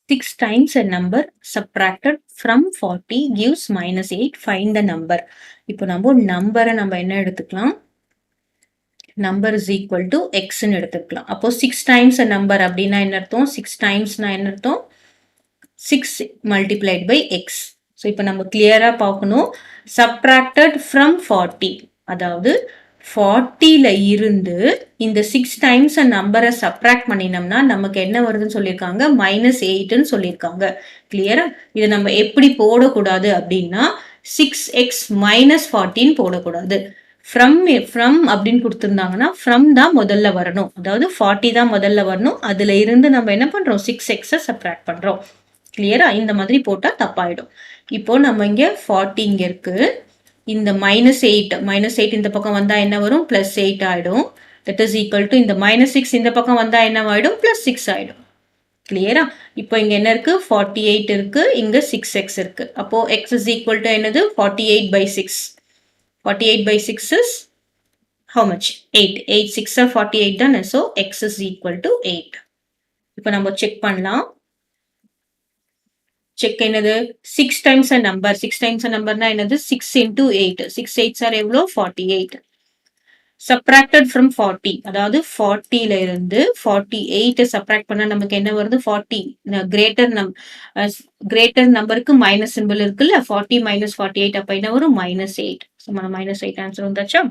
6 times a number subtracted from 40 gives -8. Find the number. இப்போ நம்ம நம்பரை நம்ம என்ன எடுத்துக்கலாம்? நம்பர் இஸ் ஈக்குவல் டு எக்ஸ்ன்னு எடுத்துக்கலாம். அப்போ 6 டைம்ஸ் a number அப்படின்னா என்ன அர்த்தம்? 6 டைம்ஸ்னா என்ன அர்த்தம்? 6 multiplied by x. ஸோ இப்போ நம்ம கிளியரா பார்க்கணும். subtracted from 40. அதாவது 40ல இருந்து இந்த 6 டைம்ஸ் நம்பரை சப்ராக்ட் பண்ணினோம்னா நமக்கு என்ன வருதுன்னு சொல்லியிருக்காங்க? -8ன்னு சொல்லியிருக்காங்க. கிளியரா? இதை நம்ம எப்படி போடக்கூடாது அப்படின்னா 6x - 14 போடக்கூடாது. ஃப்ரம் அப்படின்னு கொடுத்துருந்தாங்கன்னா ஃப்ரம் தான் முதல்ல வரணும். அதாவது 40 தான் முதல்ல வரணும். அதுல இருந்து நம்ம என்ன பண்றோம்? 6x சப்ராக்ட் பண்றோம். கிளியரா? இந்த மாதிரி போட்டா தப்பாயிடும். இப்போ நம்ம இங்க 40 இங்க இருக்கு. இந்த -8 இந்த பக்கம் வந்தா என்ன வரும்? +8 ஆயிடும். தட் இஸ் ஈக்குவல் டு இந்த -6 இந்த பக்கம் வந்தா என்ன ஆயிடும்? +6 ஆயிடும். கிளியரா? இப்போ இங்க என்ன இருக்கு? 48 இருக்கு. இங்க 6x இருக்கு. அப்போ x is equal to என்னது? 48/6. 48/6 is how much? 8. 8 6 are 48 தானே. So x is equal to 8. இப்போ நம்ம செக் பண்ணலாம். செக் என்னது? 6 times a number. 6 times a numberனா என்னது? 6 into 8. 6 8s are எவ்வளோ? 48. subtracted from 40. அதாவது 40ல இருந்து 48 சப்ராக்ட் பண்ணா நமக்கு என்ன வருது? 40. கிரேட்டர் நம்பருக்கு மைனஸ் சிம்பிள் இருக்குல்ல. 40 - 48 அப்ப என்ன வரும்? -8. ஸோ -8 ஆன்சர் வந்தாச்சா?